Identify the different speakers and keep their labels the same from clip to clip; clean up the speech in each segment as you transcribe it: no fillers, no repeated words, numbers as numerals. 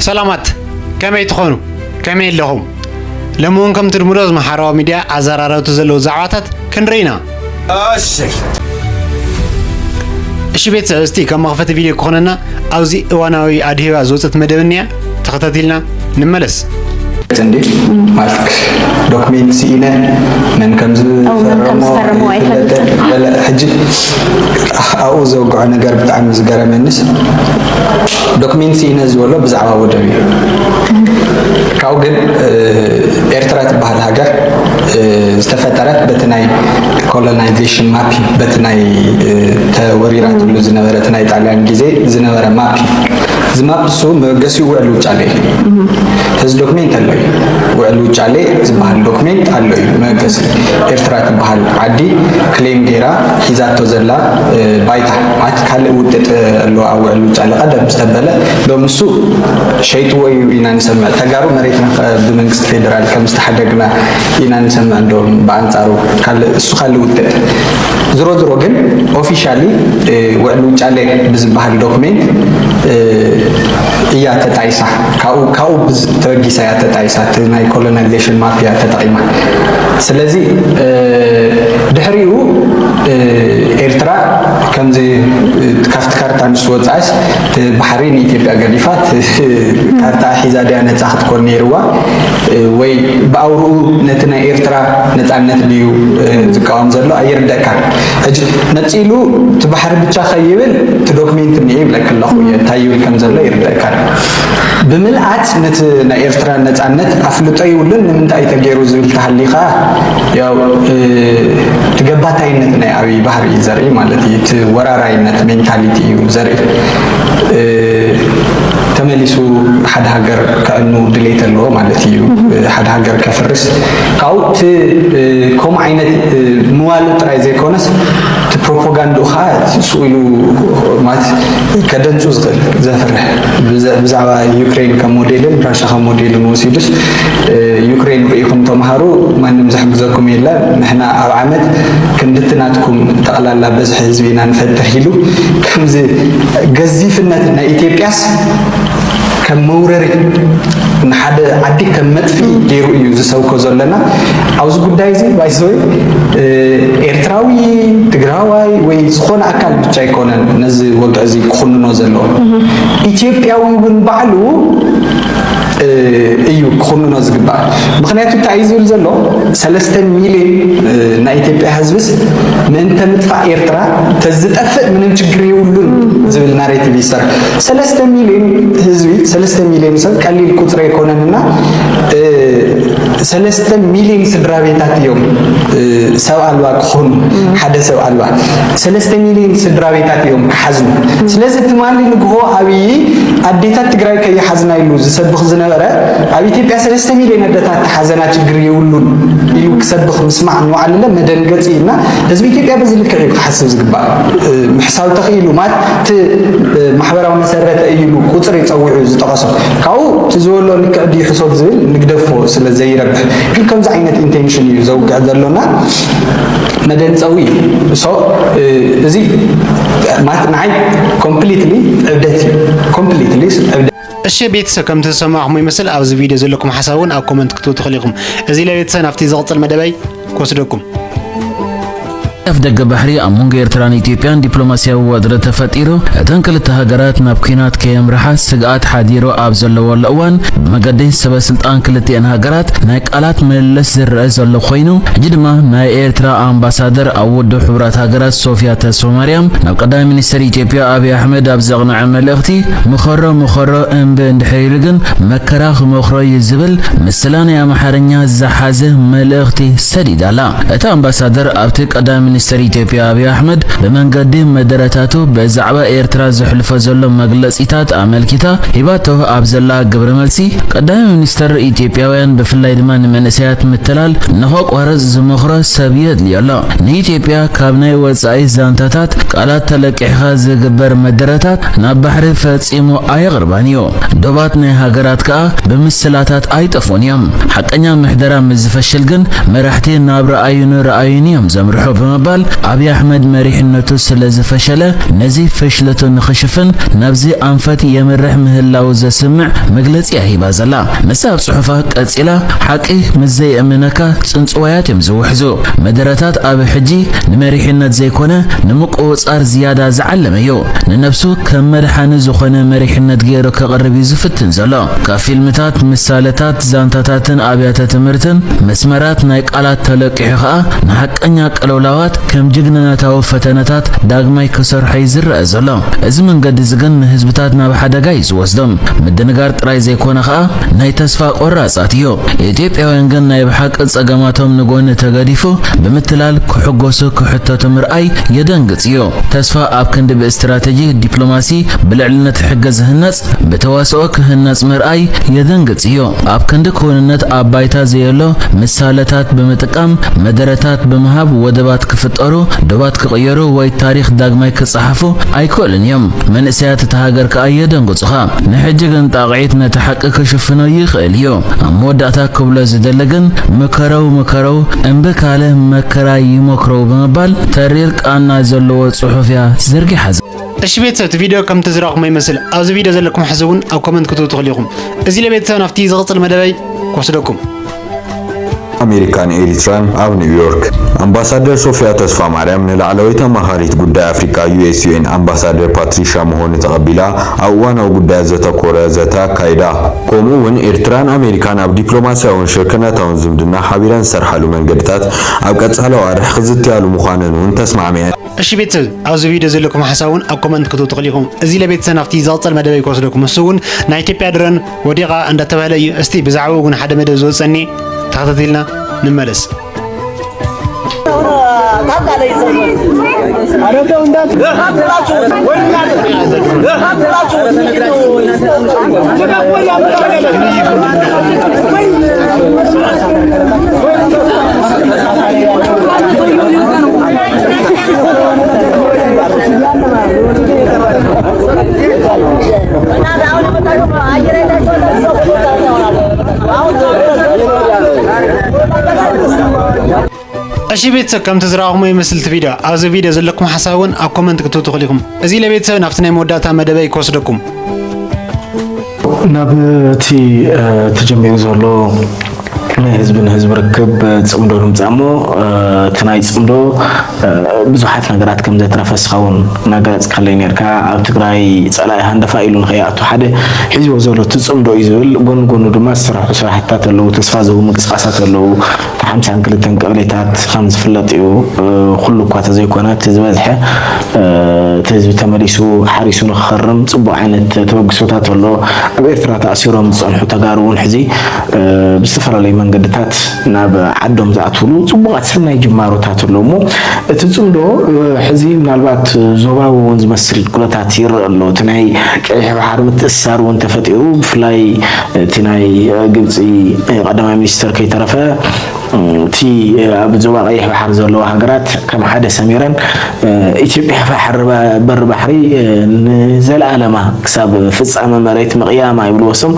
Speaker 1: سلامات كما يتخونوا كما يلهم لمون كم ترمروز محاروا ميديا أزرارو تزلو زعاتات كنرينا እሺ ቤተሰብ እስቲ ከመክፈት ቪዲዮ ከሆነና አውዚ ዋናዊ አዲዋ ዞጽት መደብንያ ተከታተልና እንመለስ
Speaker 2: እንዴ ማልክ ዶክመንት ሲነ ምን ከምዝ ፈረሞ አይፈልጥም ሕጂ አው ዘውግዑ ነገር በጣም ዝገረመንስ ዶክመንት ሲነ ዝወሎ ብዛዕባ ወደብ ካው ግን ኤርትራ ትባል ሀገር ዝተፈጠረት በትናይ ኮሎናይዜሽን ማፒ በትናይ ተወሪራት ሁሉ ዝነበረት ናይ ጣሊያን ጊዜ ዝነበረ ማፒ ዝማፕሱ መገሲ ወሉ ጫሌ ህዝ ዶክመንት አለይ ወሉ ጫሌ ዝባል ዶክመንት አለይ መገሲ ኤርትራ ትባል ዓዲ ክሌም ጌራ ሒዛቶ ዘላ ባይታ ማት ካለ ውጤት አለው ወሉ ጫሌ ቀደም ዝተበለ ለምሱ ሸይቱ ወይ ኢናን ሰማ ተጋሩ መሬትና በመንግስት ፌደራል ከምስተሐደግና ኢናን ሰማ እንደውም በአንጻሩ ካለ እሱ ካለ ውጤት ዝሮ ዝሮ ግን ኦፊሻሊ ወሉ ጫሌ ብዝባል ዶክመንት إياه تتعيسا كاو ترجيسا يا تتعيسا تناي colonization مافيا تتعيما سلازي دحريو إيرترا كم زي كافت كارتا نسوت عايز بحرين إثيوبيا قديفات كارتا حزادي أنا تاخد كورنيروا وي باورو نتنا إيرترا نتعنت ليو زكاهم زلوا أير دكان نتيلو تبحر بتشاخيبل تدوكمنت نيب لك الله خويا تايول كم زلوا يردكان بملعت نت نإيرترا نتعنت أفلطي ولن من تاي تجيرو زل تحليقة يا تجباتين نتنا أبي بحر زرعي مالتي وراراينت مينتاليتي زرعي تملسو حد هاجر كأنه دليت اللو مالتي حد هاجر كفرس أو كم عينت موالو ترايزي كونس تبروباغاندو خات سويلو مات كدنسو زغل زفرح بزعوا يوكرين كموديلن راشا كموديلن وسيدس يوكرين بيكم تمهارو ما نمزح بزكم يلا نحنا أو عمد كندتناتكم تقلالا بزح حزبنا نفتحيلو كم زي جزيفنا إثيوبياس كمورري نحد عدي كمدفي غيرو يزسوكو زلنا عاوز ጉዳይ زي بايزوي ኤርትራዊ ትግራዋይ ወይ ዝኾነ አካል ብቻ ይኮነን ነዚ ወግዕ እዚ ክኹንኖ ዘሎ ኢትዮጵያዊ ውን ባዕሉ እዩ ክኹንኖ ዝግባእ ምክንያቱ ታይዙል ዘሎ 3 ሚሊዮን ናይ ኢትዮጵያ ህዝብስ ምንተ ምጥፋእ ኤርትራ ተዝጠፍእ ምንም ችግር ይውሉን ዝብል ናሬቲቭ ይሰራ 3 ሚሊዮን ህዝቢ 3 ሚሊዮን ሰብ ቀሊል ቁጥር ይኮነንና 3 ሚሊዮን ስድራ ቤታት እዮም ሰብ አልባ ክኾኑ ሓደ ሰብ አልባ 3 ሚሊዮን ስድራ ቤታት እዮም ክሓዝኑ ስለዚ ትማሊ ንግሆ አብይ አዴታት ትግራይ ከይሓዝና ኢሉ ዝሰብኽ ዝነበረ ኣብ ኢትዮጵያ 3 ሚሊዮን አዴታት ተሓዘና ችግር ይውሉን ኢሉ ክሰብኽ ምስማዕ ንዋዕለለ መደንገፂና ህዝቢ ኢትዮጵያ በዝልክ ክሓስብ ዝግባእ ምሕሳብ ተኽኢሉ ማለት ማሕበራዊ መሰረተ ኢሉ ቁጥር ይፀውዑ ዝጠቐሶ ካው ትዝወሎ ንክዕዲ ሕሶት ዝብል ንግደፎ ስለ ዘይረብሕ ግን ከምዚ ዓይነት ኢንቴንሽን እዩ ዘውግዕ ዘሎና መደንፀዊ ሶ እዚ ማለት ናይ ኮምፕሊትሊ ዕብደት ኮምፕሊትሊ
Speaker 1: እሺ ቤተሰብ ከም ተሰማዕኹም ይመስል ኣብዚ ቪድዮ ዘለኩም ሓሳቡን ኣብ ኮሜንት ክትቱ ትኽእልኩም እዚ ለቤተሰብ ናፍቲ ዝቕፅል መደባይ ክወስደኩም
Speaker 3: أفدق بحري أمونغ إيرتران إثيوبيان دبلوماسيا وادرة تفتيرو تنقلت هاجرات نابكينات كيم رحا سقات حديرو أبزل والأوان مقدين سبا سلطان كلتين هاجرات نايك آلات ملس الرئيس والخوينو جدما ناي إيرترا أمباسادر أودو حبرات هاجرات صوفيا تسوماريام نابقدام منستر إثيوبيا أبي أحمد أبزغنا عمل أختي مخرة أمبن دحيرغن مكراخ مخرة يزبل مسلاني أمحارنيا زحازه ملأختي سديدالا أتا أمباسادر أبتك قدام منستر إثيوبيا أبي أحمد بمنقدم مدرتاتو بزعبة إيرترا زحلفة زلو مجلس إتات عمل كتا هباتو أبزلا قبر ملسي قدام منستر إثيوبيا وين بفلاي دمان منسيات متلال نهوك ورز زمخرة سبيد ليالا نيثيوبيا كابناي وزعي زانتاتات قالات تلك إحاز قبر مدرتات نبحر فتسيمو آي غربانيو دوباتني هاجرات كا بمسلاتات آي تفونيام حقنيا محدرا مزفشلقن مرحتين نابر آيونو رأيونيام زمرحو ብምባል አብይ አሕመድ መሪሕነቱ ስለዝፈሸለ ነዚ ፈሽለቱ ንኽሽፍን ናብዚ አንፈት የምርሕ ምህላው ዘስምዕ መግለጺ ሂባ ዘላ መሳብ ጽሑፋ ቀጺላ ሓቂ ምዘይእምነካ ጽንጽዋያት እዮም ዝውሕዙ መደረታት ኣብ ሕጂ ንመሪሕነት ዘይኮነ ንምቁፅጻር ዝያዳ ዝዓለመዮ ንነፍሱ ከም መድሓኒ ዝኾነ መሪሕነት ገይሩ ከቕርብ ዝፍትን ዘሎ ካብ ፊልምታት ምሳሌታት ዛንታታትን ኣብያተ ትምህርትን መስመራት ናይ ቃላት ተለቂሑ ኸኣ ንሓቀኛ ቀለውላዋት ከም ጅግንነታዊ ፈተነታት ዳግማይ ክሰርሖ ይዝረአ ዘሎ እዚ መንገዲ ዝግን ንህዝብታት ናብ ሓደጋ እዩ ዝወስዶም ምድንጋር ጥራይ ዘይኮነ ኸኣ ናይ ተስፋ ቆራጻት እዩ ኢትዮጵያውያን ግን ናይ ብሓቂ ጸገማቶም ንጎኒ ተገዲፉ ብምትላል ክሕጎሱ ክሕተቱ ምርኣይ የደንግጽ እዩ ተስፋ ኣብ ክንዲ ብእስትራቴጂ ዲፕሎማሲ ብልዕልነት ሕገዝ ህነጽ በተዋስኦ ክህነጽ ምርኣይ የደንግጽ እዩ ኣብ ክንዲ ክውንነት ኣብ ባይታ ዘየሎ ምሳሌታት ብምጥቃም መደረታት ብምሃብ ወደባት ክፍጠሩ ዶባት ክቕየሩ ወይ ታሪኽ ዳግማይ ክጽሓፉ ኣይክእሉን እዮም መንእሰያት እቲ ሃገር ከኣ የደንግጹኻ ንሕጂ ግን ጣቕዒት ነቲ ሓቂ ክሽፍኖ ይኽእል እዩ ኣብ መወዳእታ ክብሎ ዝደሊ ግን ምከረው እምቢ ካለ መከራ ይሞክረው ብምባል ተሪር ቃና ዘለዎ ጽሑፍ እያ ዘርጊሓ
Speaker 1: እሺ ቤተሰብ ቪዲዮ ከም ትዝራኹም ይመስል ኣብዚ ቪዲዮ ዘለኩም ሓሳቡን ኣብ ኮሜንት ክትቱ ትኽእሉኹም እዚ ለቤተሰብ ናፍቲ ዝቕፅል መደበይ ክወስደኩም
Speaker 4: አሜሪካን ኤሪትራን ኣብ ኒውዮርክ አምባሳደር ሶፊያ ተስፋ ማርያም ንላዕለወይ ተማሃሪት ጉዳይ አፍሪካ ዩኤስዩኤን አምባሳደር ፓትሪሻ መሆን ተቐቢላ ኣብ እዋናዊ ጉዳይ ዘተኮረ ዘተ ካይዳ ከምኡውን ኤርትራን አሜሪካን ኣብ ዲፕሎማሲያውን ሽርክነታውን ዝምድና ሓቢረን ዝሰርሓሉ መንገድታት ኣብ ቀጻሊ ዋርሕ ክዝትያሉ ምዃነን እውን ተስማዕምዐን
Speaker 1: እሺ ቤተሰብ ኣብዚ ቪዲዮ ዘለኩም ሓሳቡን ኣብ ኮሜንት ክትቱ ትኽእሉኹም እዚ ለቤተሰብ ናፍቲ ዝቕፅል መደበይ ክወስደኩም እሱ እውን ናይ ኢትዮጵያ ድረን ወዲቓ እንዳተባሃለ እዩ እስቲ ብዛዕባኡ እውን ሓደ መደብ ዝወፀኒ ተኸታተልና ንመለስ እሺ ቤተሰብ ከም ትዝራኹም ይመስል ቪዲዮ ኣብዚ ቪዲዮ ዘለኩም ሓሳቡን ኣብ ኮሜንት ክትቱ ትኽእሉኹም እዚ ለቤተሰብ ናፍቲ ናይ መወዳእታ መደበይ ክወስደኩም
Speaker 5: ናብቲ ተጀሚሩ ዘሎ ህዝብ ንህዝብ ርክብ ጽምዶ ንምጻሞ ትናይ ጽምዶ ብዙሓት ነገራት ከም ዘተረፈስኸውን ነገራት ከለይ ነርካ ኣብ ትግራይ ጸላይ ሃንደፋ ኢሉ ንኸይኣቱ ሓደ ሒዝዎ ዘሎ ጽምዶ እዩ ዝብል ጎኑ ድማ ዝስራሑ ስራሕታት ኣለዉ ተስፋ ዝህቡ ምንቅስቃሳት ኣለዉ ሓምሳን ክልተን ቀበሌታት ከም ዝፍለጥ እዩ ኩሉ እኳ ተዘይኮነ ዝበዝሐ እቲ ህዝቢ ተመሊሱ ሓሪሱ ንክኸርም ጽቡቕ ዓይነት ተበግሶታት ኣሎ ኣብ ኤርትራ ተኣሲሮም ዝጸንሑ ተጋሩ እውን ሕዚ ብዝተፈላለዩ መንገድታት ናብ ዓዶም ዝኣትውሉ ጽቡቓት ሰናይ ጅማሮታት ኣሎ እሞ እቲ ጽምዶ ሕዚ ምናልባት ዞባዊ እውን ዝመስል ኩነታት ይርአ ኣሎ እቲ ናይ ቀይሕ ባሕሪ ምትእስሳር እውን ተፈጢሩ ብፍላይ እቲ ናይ ግብፂ ቀዳማይ ሚኒስተር ከይተረፈ እቲ ኣብ ዞባ ቀይሕ ባሕሪ ዘለዋ ሃገራት ከም ሓደ ሰሚረን ኢትዮጵያ በር ባሕሪ ንዘለኣለማ ክሳብ ፍጻመ መሬት መቕያማ ይብልዎሶም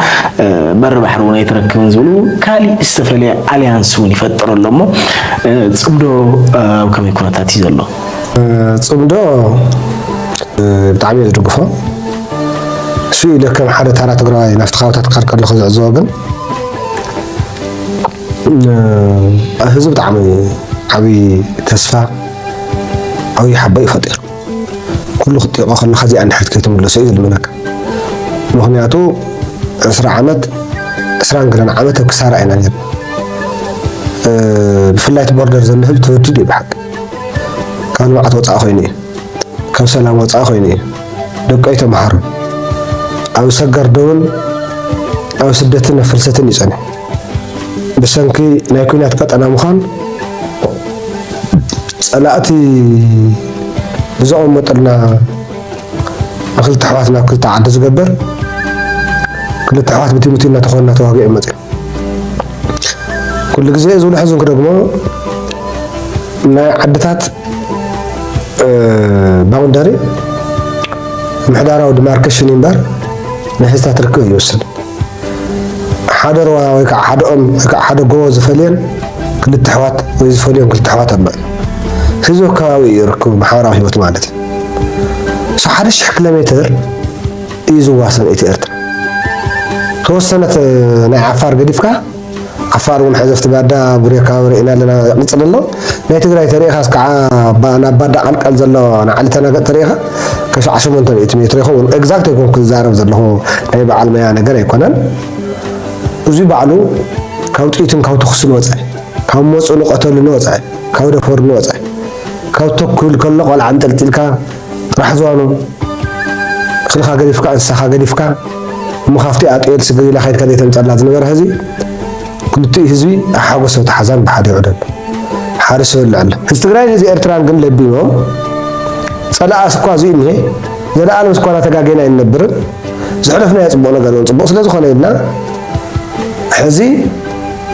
Speaker 5: በር ባሕሪ እውን ኣይትረክብን ዝብሉ ካሊእ ዝተፈለየ ኣልያንስ እውን ይፈጥር ኣሎ እሞ ጽምዶ ኣብ ከመይ ኩነታት እዩ ዘሎ
Speaker 6: ጽምዶ ብጣዕሚ እየ ዝድግፎ እሱ ኢለ ከም ሓደ ታራ ትግራዋይ ናብቲ ካብታት ክኸድ ከለኹ ዝዕዘቦ ግን ህዝብ ብጣዕሚ ዓብዪ ተስፋ ዓብዪ ሓባይ ይፈጢሩ ኩሉ ክጥይቆ ከለካ እዚኣ ንድሕሪት ከይትምለሶ እዩ ዝልምነካ ምክንያቱ 20 ዓመት 20 ዓመት ኣብ ክሳራ ኢና ነርና ብፍላይ እቲ ቦርደር ዘሎ ህዝቢ ተወዲዱ እዩ ብሓቂ ካብ ልምዓት ወፃኢ ኮይኑ እዩ ካብ ሰላም ወፃኢ ኮይኑ እዩ ደቀይ ተመሃሩ ኣብ ሰገር ደውን ኣብ ስደትን ኣብ ፍልሰትን ይጸንሕ ብሰንኪ ናይ ኩናት ቀጠና ምዃን ጸላእቲ ብዝቕመጠልና ክልተ ኣሕዋት ናብ ክልተ ዓዲ ዝገበር ክልተ ኣሕዋት ብቲሙቲ እናተኾንና ተዋጊኦም መፅኦም ኩሉ ግዜ ዝብሉ ሕዝንኩ ደግሞ ናይ ዓድታት ባውንደሪ ምሕዳራዊ ዲማርኬሽን እምበር ናይ ህዝብታት ርክብ ይወስድ ሓደ ሩባ ወይ ከዓ ሓደ ኦም ወይ ከዓ ሓደ ጎቦ ዝፈልየን ክልተ ኣሕዋት ወይ ዝፈልዮም ክልተ ኣሕዋት ኣሎ ህዝቢ ከባቢ ይርከቡ ማሕበራዊ ህይወት ማለት እዩ 1,000 ኪሎ ሜትር እዩ ዝዋሰን እቲ ኤርትራ ተወሰነት ናይ ዓፋር ገዲፍካ ዓፋር እውን ሕዘፍቲ ባዳ ቡሬካ ርኢና ኣለና ይቕፅል ኣሎ ናይ ትግራይ ተሪኢኻስ ከዓ ናብ ባዳ ቀልቀል ዘሎ ንዓሊ ተናገጥ ተሪኢኻ ከ 800 ሜትር ይኸውን ኤግዛክት ይኮን ክዛረብ ዘለኹ ናይ በዓል መያ ነገር ኣይኮነን እዚ በዓሉ ካብ ጥይትን ካብ ተኽስን ወፃኢ ካብ ሞፁ ንቐተሉ ንወፃኢ ካብ ደፈር ንወፃኢ ካብ ተኩል ከሎ ቆልዓ አንጠልጢልካ ጥራሕ ዝዋኑ ክልኻ ገዲፍካ እንስሳኻ ገዲፍካ مخافتي أتقل سجل لا خير كذا تمتلأ زنبر هذي كنت هزبي أحاول سوي تحزن بحد يعدل حارس ولا على استقرار هذي إرتران قم لبيمه صلاة أسقى زينه زلا أنا مسكونا تجاجينا النبر زعلفنا يصبونا قالوا صبوا سلزو خلينا هذي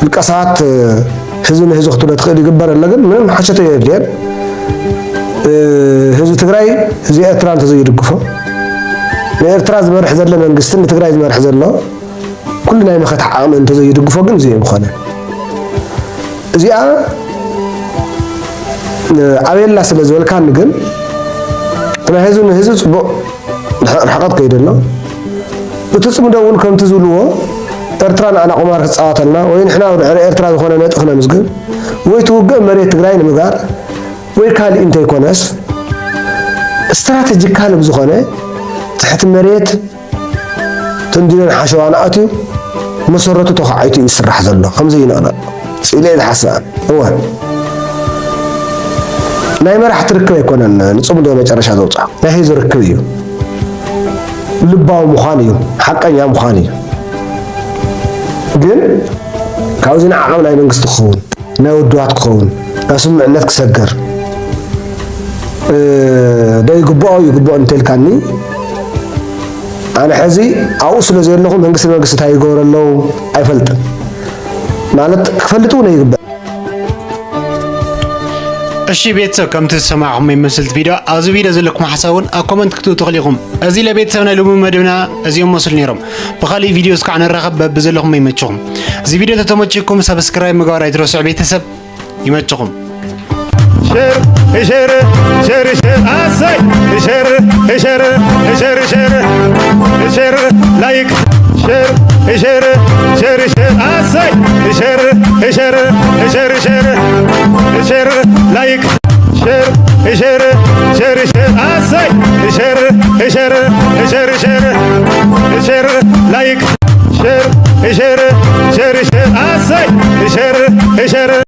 Speaker 6: القصات هزون هزو خطوة تخيل يقبر اللجن من حشته يرجع هزو تجراي هزي إرتران تزوي يرقفه ኤርትራ ዝመርሕ ዘሎ መንግስትን ትግራይ ዝመርሕ ዘሎ ኩሉ ናይ መኸት ዓቕሚ እንተዘይድግፎ ግን እዚኦም ኮነ እዚኣ ኣበየላ ስለ ዝበልካኒ ግን ናይ ህዝቢ ንህዝቢ ፅቡቕ ርሕቐት ከይደሎ እቲ ፅምዶ እውን ከምቲ ዝብልዎ ኤርትራ ንኣና ቁማር ክፃወተልና ወይ ንሕና ድሕሪ ኤርትራ ዝኾነ ነጥፍ ነምስግን ወይ ትውግእ መሬት ትግራይ ንምጋር ወይ ካሊእ እንተይኮነስ استراتيجيكال بزخانة تحت المريت تندين حشوان أتي مسرته تقعيتي يسرح زله خمسين أنا إلى الحسن هو نايم راح تركب يكون نصوم دوما جرش هذا وصع نهي زركبيه لباو مخانيو حقا يا مخاني جن كاوزنا عقلنا ينقص تخون نودوات تخون اسمع الناس كسجر ده يقبوا انت الكاني انا حزي اوصل زي لكم منقص تاي غور لو ايفلت ማለት ከፈልጡ ነው ይግባ
Speaker 1: እሺ ቤተሰብ ከም ትሰማዕኩም የሚመስል ቪዲዮ ኣብዚ ቪዲዮ ዘለኩም ሓሳቡን ኣብ ኮሜንት ክትቱ ተኽሊኩም እዚ ለቤተሰብና ልሙ መደብና እዚኦም መስል ነይሮም በኻሊ ቪዲዮ እስካዕ ንረኸብ በዘለኩም ይመችኩም እዚ ቪዲዮ ተተመችኩም ሰብስክራይብ ምግባር አይትረሱ ቤተሰብ ይመችኩም
Speaker 7: شير شير شير شير أسي شير شير شير شير شير لايك شير شير شير شير أسي شير شير شير شير شير لايك شير شير شير شير أسي شير شير شير شير شير لايك شير شير شير شير أسي شير شير